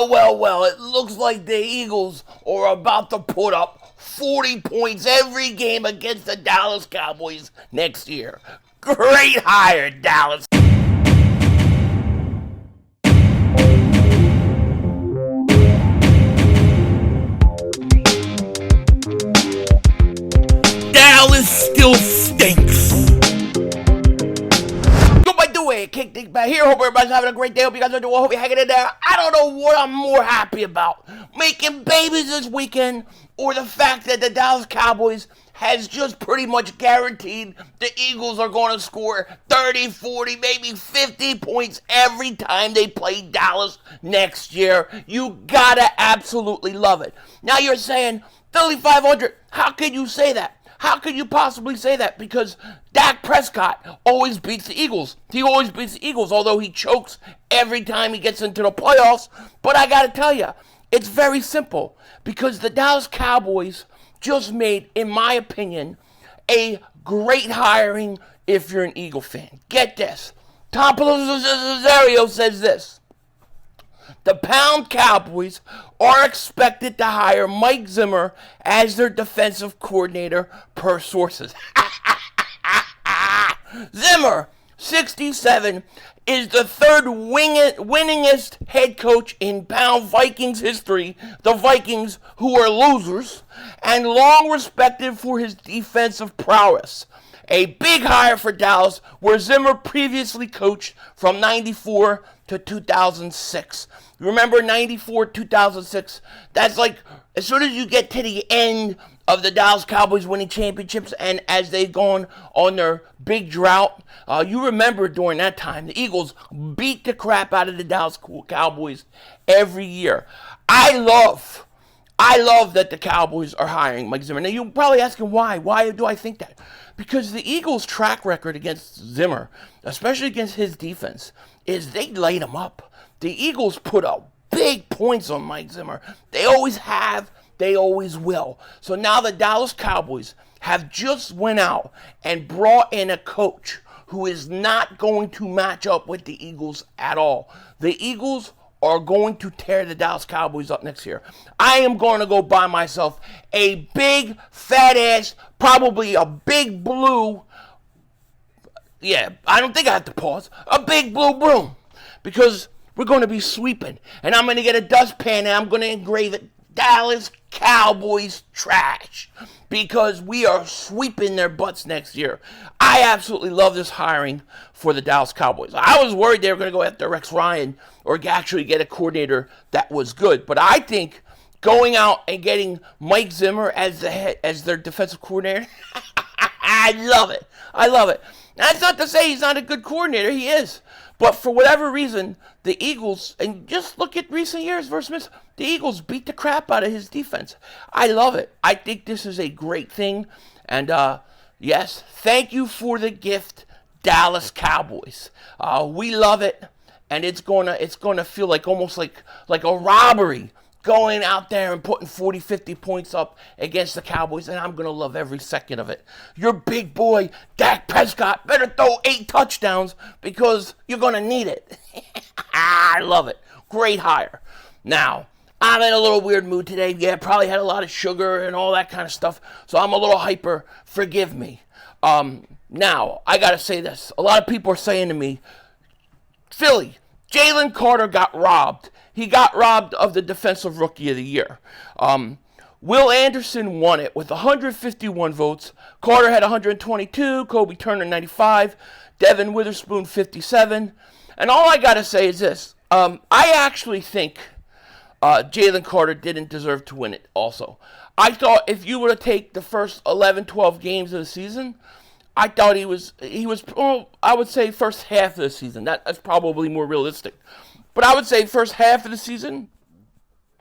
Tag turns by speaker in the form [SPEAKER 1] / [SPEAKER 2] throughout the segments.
[SPEAKER 1] Well, it looks like the Eagles are about to put up 40 points every game against the Dallas Cowboys next year. Great hire, Dallas. Dallas still stinks. Kick Dingbat here. Hope everybody's having a great day. Hope you guys are doing well. Hope you're hanging in there. I don't know what I'm more happy about. Making babies this weekend or the fact that the Dallas Cowboys has just pretty much guaranteed the Eagles are going to score 30, 40, maybe 50 points every time they play Dallas next year. You gotta absolutely love it. Now you're saying, Philly 500, how can you say that? How could you possibly say that? Because Dak Prescott always beats the Eagles. He always beats the Eagles, although he chokes every time he gets into the playoffs. But I got to tell you, it's very simple. Because the Dallas Cowboys just made, in my opinion, a great hiring if you're an Eagle fan. Get this. Tom Pelozzo says this. The Pound Cowboys are expected to hire Mike Zimmer as their defensive coordinator per sources. Zimmer, 67, is the third winningest head coach in Pound Vikings history. The Vikings, who are losers, and long respected for his defensive prowess. A big hire for Dallas, where Zimmer previously coached from 94 to 2006. Remember 94, 2006? That's like, as soon as you get to the end of the Dallas Cowboys winning championships and as they've gone on their big drought, you remember during that time, the Eagles beat the crap out of the Dallas Cowboys every year. I love that the Cowboys are hiring Mike Zimmer. Now, you're probably asking why. Why do I think that? Because the Eagles' track record against Zimmer, especially against his defense, is they laid him up. The Eagles put up big points on Mike Zimmer. They always have. They always will. So now the Dallas Cowboys have just went out and brought in a coach who is not going to match up with the Eagles at all. The Eagles are going to tear the Dallas Cowboys up next year. I am going to go buy myself a big, fat ass, probably a big blue, I don't think I have to pause, a big blue broom. Because we're going to be sweeping. And I'm going to get a dustpan and I'm going to engrave it Dallas Cowboys trash. Because we are sweeping their butts next year. I absolutely love this hiring for the Dallas Cowboys. I was worried they were going to go after Rex Ryan or actually get a coordinator that was good. But I think going out and getting Mike Zimmer as their defensive coordinator, I love it. I love it. That's not to say he's not a good coordinator. He is. But for whatever reason, the Eagles, and just look at recent years versus Minnesota, the Eagles beat the crap out of his defense. I love it. I think this is a great thing. And yes, thank you for the gift, Dallas Cowboys. We love it, and it's gonna feel like almost like a robbery going out there and putting 40, 50 points up against the Cowboys, and I'm going to love every second of it. Your big boy, Dak Prescott, better throw 8 touchdowns because you're going to need it. I love it. Great hire. Now, I'm in a little weird mood today. Yeah, probably had a lot of sugar and all that kind of stuff, so I'm a little hyper. Forgive me. Now, I got to say this. A lot of people are saying to me, Philly, Jalen Carter got robbed. He got robbed of the Defensive Rookie of the Year. Will Anderson won it with 151 votes. Carter had 122. Kobe Turner, 95. Devin Witherspoon, 57. And all I got to say is this. I actually think Jalen Carter didn't deserve to win it also. I thought if you were to take the first 11, 12 games of the season, I thought he was I would say first half of the season. That's probably more realistic. But I would say first half of the season,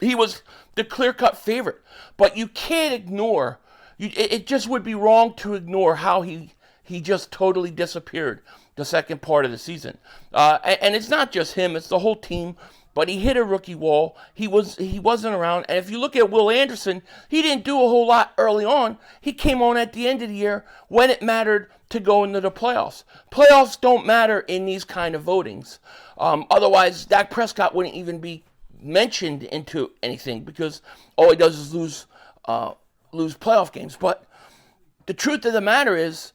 [SPEAKER 1] he was the clear-cut favorite. But you can't ignore, it just would be wrong to ignore how he just totally disappeared the second part of the season. And it's not just him, it's the whole team. But he hit a rookie wall. He wasn't around. And if you look at Will Anderson, he didn't do a whole lot early on. He came on at the end of the year when it mattered to go into the playoffs. Playoffs don't matter in these kind of votings. Otherwise, Dak Prescott wouldn't even be mentioned into anything because all he does is lose playoff games. But the truth of the matter is,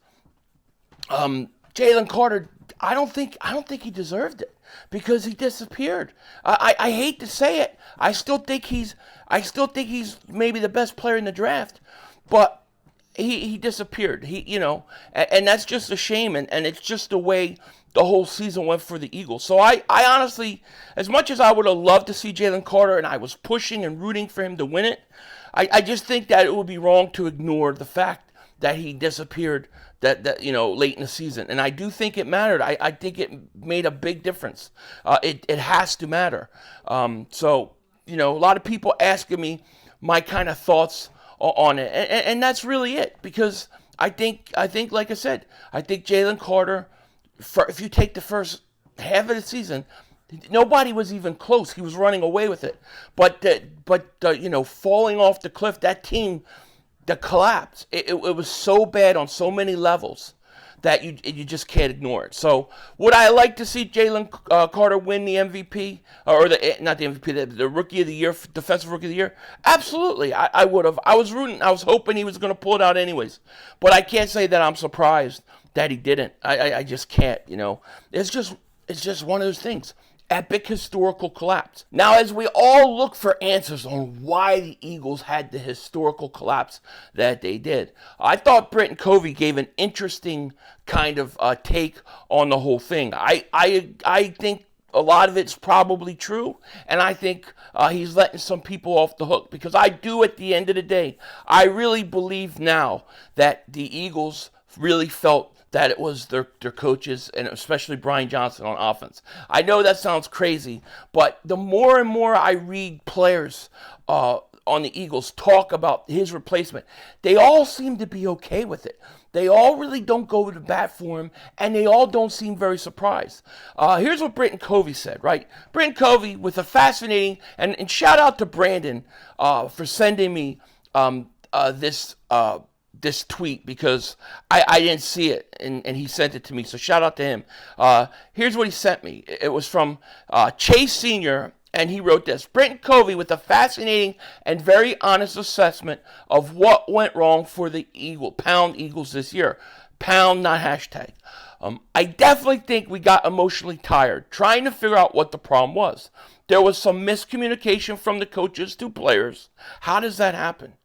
[SPEAKER 1] Jalen Carter, I don't think he deserved it because he disappeared. I hate to say it. I still think he's maybe the best player in the draft, but he disappeared. And that's just a shame. And it's just the way the whole season went for the Eagles. So I honestly, as much as I would have loved to see Jalen Carter, and I was pushing and rooting for him to win it, I just think that it would be wrong to ignore the fact that he disappeared that late in the season. And I do think it mattered. I think it made a big difference. It has to matter. So a lot of people asking me my kind of thoughts on it. And that's really it, because I think like I said, I think Jalen Carter, if you take the first half of the season, nobody was even close. He was running away with it. But falling off the cliff, that team, the collapse, it was so bad on so many levels that you just can't ignore it. So would I like to see Jalen Carter win the MVP, or not the MVP, the Rookie of the Year, Defensive Rookie of the Year? Absolutely, I would have. I was rooting. I was hoping he was going to pull it out anyways. But I can't say that I'm surprised that he didn't. I just can't. It's just one of those things. Epic historical collapse. Now, as we all look for answers on why the Eagles had the historical collapse that they did, I thought Brandon Covey gave an interesting kind of take on the whole thing. I think a lot of it's probably true, and I think he's letting some people off the hook, because I do, at the end of the day, I really believe now that the Eagles really felt that it was their coaches, and especially Brian Johnson on offense. I know that sounds crazy, but the more and more I read players on the Eagles talk about his replacement, they all seem to be okay with it. They all really don't go to bat for him, and they all don't seem very surprised. Here's what Brandon Covey said, right? Brandon Covey, with a fascinating, and shout out to Brandon for sending me this tweet, because I didn't see it, and he sent it to me, so shout out to him. Here's what he sent me. It was from Chase Sr., and he wrote this: Brandon Covey with a fascinating and very honest assessment of what went wrong for the Pound Eagles this year. Pound, not hashtag. I definitely think we got emotionally tired trying to figure out what the problem was. There was some miscommunication from the coaches to players. How does that happen?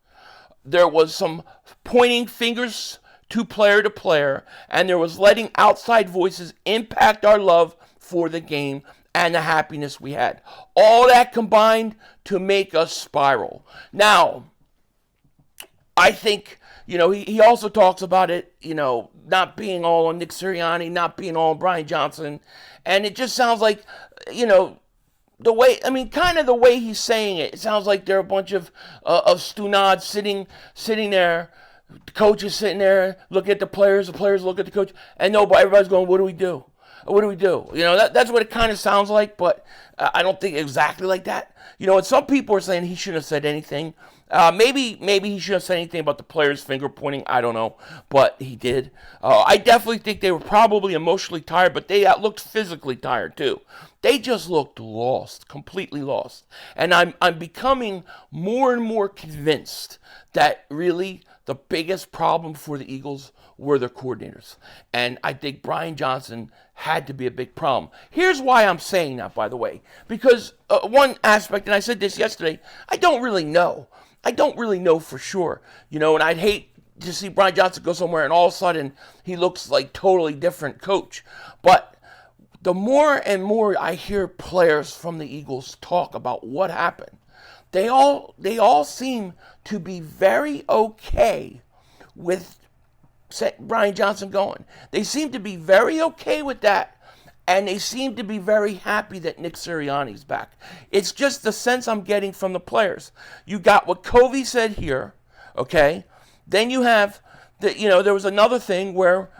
[SPEAKER 1] There was some pointing fingers to player, and there was letting outside voices impact our love for the game and the happiness we had. All that combined to make us spiral. Now, I think, he also talks about it, not being all on Nick Sirianni, not being all on Brian Johnson, and it just sounds like, the way he's saying it, it sounds like they're a bunch of stunads sitting there, the coach is sitting there, looking at the players look at the coach, and everybody's going, what do we do? What do we do? That's what it kind of sounds like, but I don't think exactly like that. And some people are saying he shouldn't have said anything. Maybe he shouldn't have said anything about the players finger pointing. I don't know, but he did. I definitely think they were probably emotionally tired, but they looked physically tired too. They just looked lost, completely lost. And I'm becoming more and more convinced that really the biggest problem for the Eagles were their coordinators. And I think Brian Johnson had to be a big problem. Here's why I'm saying that, by the way. Because one aspect, and I said this yesterday, I don't really know. I don't really know for sure. And I'd hate to see Brian Johnson go somewhere and all of a sudden he looks like totally different coach. But the more and more I hear players from the Eagles talk about what happened, they all seem to be very okay with Brian Johnson going. They seem to be very okay with that, and they seem to be very happy that Nick Sirianni's back. It's just the sense I'm getting from the players. You got what Covey said here, okay? Then you have, there was another thing where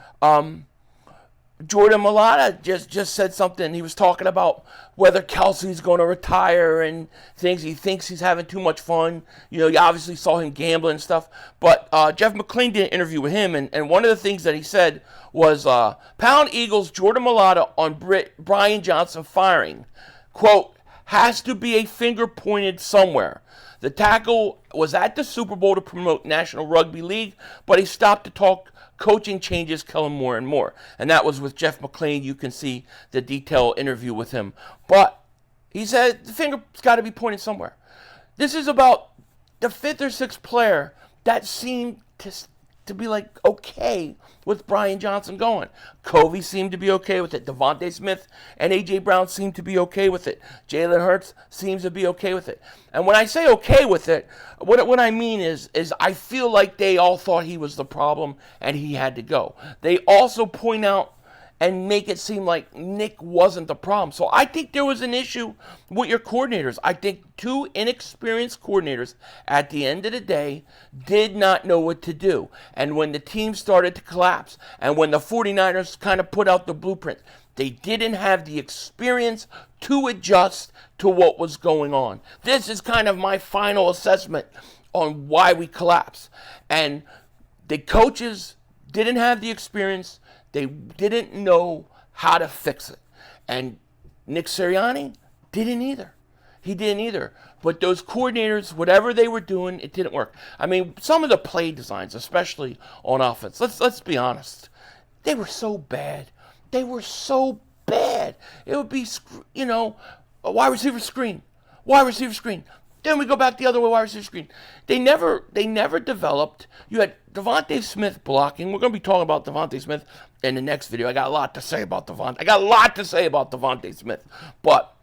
[SPEAKER 1] Jordan MAILATA just said something. He was talking about whether Kelsey's going to retire and things. He thinks he's having too much fun. You obviously saw him gambling and stuff. But Jeff McClain did an interview with him, and one of the things that he said was, Pound Eagles Jordan MAILATA on Brian Johnson firing. Quote, has to be a finger pointed somewhere. The tackle was at the Super Bowl to promote National Rugby League, but he stopped to talk coaching changes Kellen Moore and more. And that was with Jeff McClain. You can see the detailed interview with him. But he said the finger's got to be pointed somewhere. This is about the fifth or sixth player that seemed to be like okay with Brian Johnson going. Covey seemed to be okay with it. Devontae Smith and A.J. Brown seemed to be okay with it. Jalen Hurts seems to be okay with it. And when I say okay with it, what I mean is I feel like they all thought he was the problem and he had to go. They also point out and make it seem like Nick wasn't the problem. So I think there was an issue with your coordinators. I think two inexperienced coordinators at the end of the day did not know what to do. And when the team started to collapse and when the 49ers kind of put out the blueprint, they didn't have the experience to adjust to what was going on. This is kind of my final assessment on why we collapsed. And the coaches didn't have the experience. They didn't know how to fix it. And Nick Sirianni didn't either. He didn't either. But those coordinators, whatever they were doing, it didn't work. I mean, some of the play designs, especially on offense, let's be honest, they were so bad. They were so bad. It would be, a wide receiver screen. Wide receiver screen. Then we go back the other way, wide receiver screen. They never developed. You had Devontae Smith blocking. We're going to be talking about Devontae Smith in the next video. I got a lot to say about Devontae Smith. But,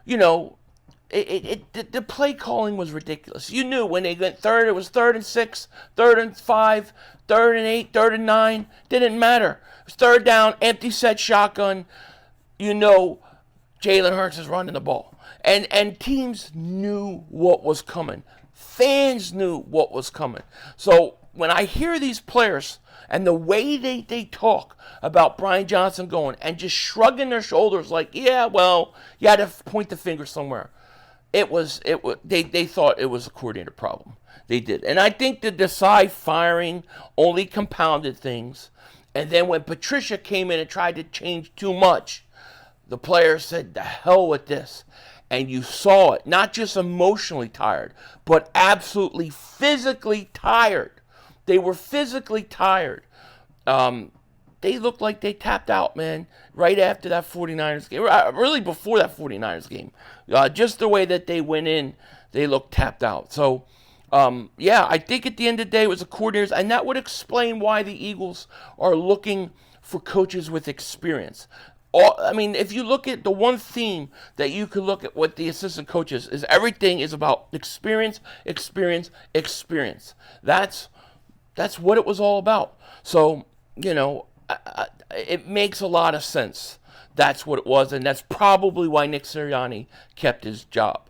[SPEAKER 1] the play calling was ridiculous. You knew when they went third, it was 3rd and 6, 3rd and 5, 3rd and 8, 3rd and 9. Didn't matter. It was 3rd down, empty set shotgun. Jalen Hurts is running the ball. And teams knew what was coming. Fans knew what was coming. So when I hear these players and the way they talk about Brian Johnson going and just shrugging their shoulders like, yeah, well, you had to point the finger somewhere. They thought it was a coordinator problem. They did. And I think the Desai firing only compounded things. And then when Patricia came in and tried to change too much, the players said, the hell with this. And you saw it, not just emotionally tired, but absolutely physically tired. They were physically tired. They looked like they tapped out, man, right after that 49ers game. Really before that 49ers game. Just the way that they went in, they looked tapped out. So, I think at the end of the day it was the coordinators, and that would explain why the Eagles are looking for coaches with experience. If you look at the one theme that you could look at with the assistant coaches is everything is about experience, experience, experience. That's what it was all about. So, it makes a lot of sense. That's what it was, and that's probably why Nick Sirianni kept his job.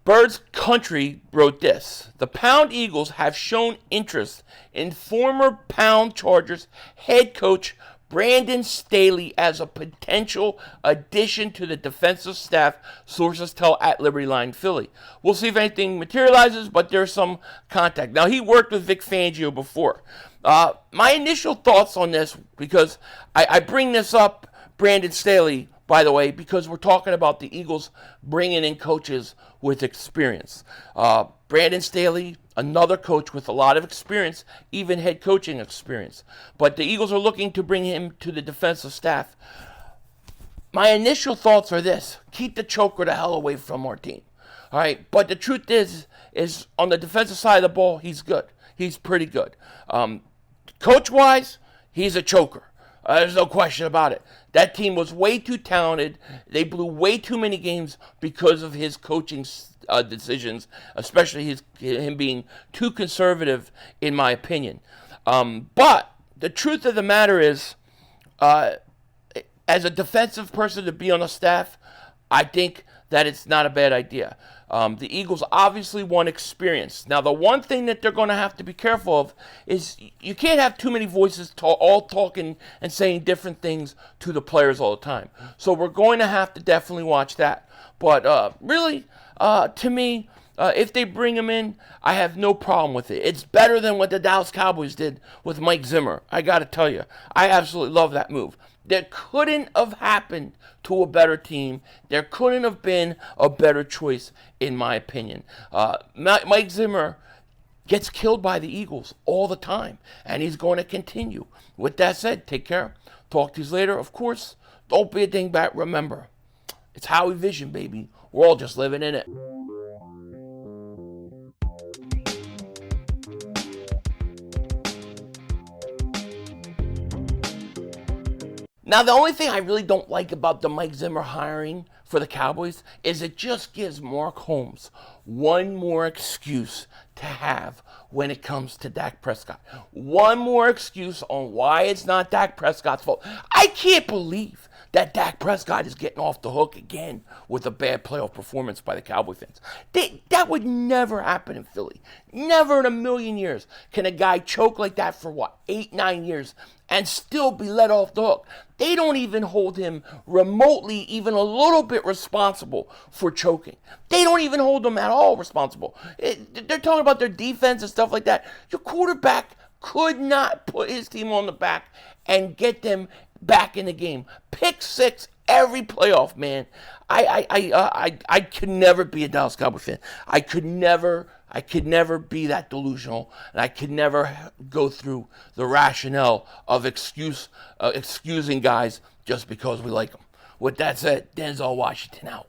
[SPEAKER 1] Birds Country wrote this. The Pound Eagles have shown interest in former Pound Chargers head coach Brandon Staley as a potential addition to the defensive staff, sources tell at Liberty Line Philly. We'll see if anything materializes, but there's some contact. Now, he worked with Vic Fangio before. My initial thoughts on this, because I bring this up, Brandon Staley, by the way, because we're talking about the Eagles bringing in coaches with experience. Brandon Staley, another coach with a lot of experience, even head coaching experience. But the Eagles are looking to bring him to the defensive staff. My initial thoughts are this. Keep the choker the hell away from our team. All right, but the truth is on the defensive side of the ball, he's good. He's pretty good. Coach-wise, he's a choker. There's no question about it. That team was way too talented. They blew way too many games because of his coaching decisions, especially him being too conservative, in my opinion. But the truth of the matter is, as a defensive person to be on the staff, I think that it's not a bad idea. The Eagles obviously want experience. Now, the one thing that they're going to have to be careful of is you can't have too many voices all talking and saying different things to the players all the time. So we're going to have to definitely watch that. But really, to me, if they bring him in, I have no problem with it. It's better than what the Dallas Cowboys did with Mike Zimmer. I got to tell you, I absolutely love that move. That couldn't have happened to a better team. There couldn't have been a better choice, in my opinion. Mike Zimmer gets killed by the Eagles all the time, and he's going to continue. With that said, take care. Talk to you later. Of course, don't be a dingbat. Remember, it's Howie Vision, baby. We're all just living in it. Now, the only thing I really don't like about the Mike Zimmer hiring for the Cowboys is it just gives Mark Holmes one more excuse to have when it comes to Dak Prescott. One more excuse on why it's not Dak Prescott's fault. I can't believe that Dak Prescott is getting off the hook again with a bad playoff performance by the Cowboy fans. That would never happen in Philly. Never in a million years can a guy choke like that for 8, 9 years and still be let off the hook. They don't even hold him remotely, even a little bit responsible for choking. They don't even hold him at all responsible. They're talking about their defense and stuff like that. Your quarterback could not put his team on the back and get them back in the game. Pick 6 every playoff, man. I could never be a Dallas Cowboys fan. I could never be that delusional, and I could never go through the rationale of excusing guys just because we like them. With that said, Denzel Washington out.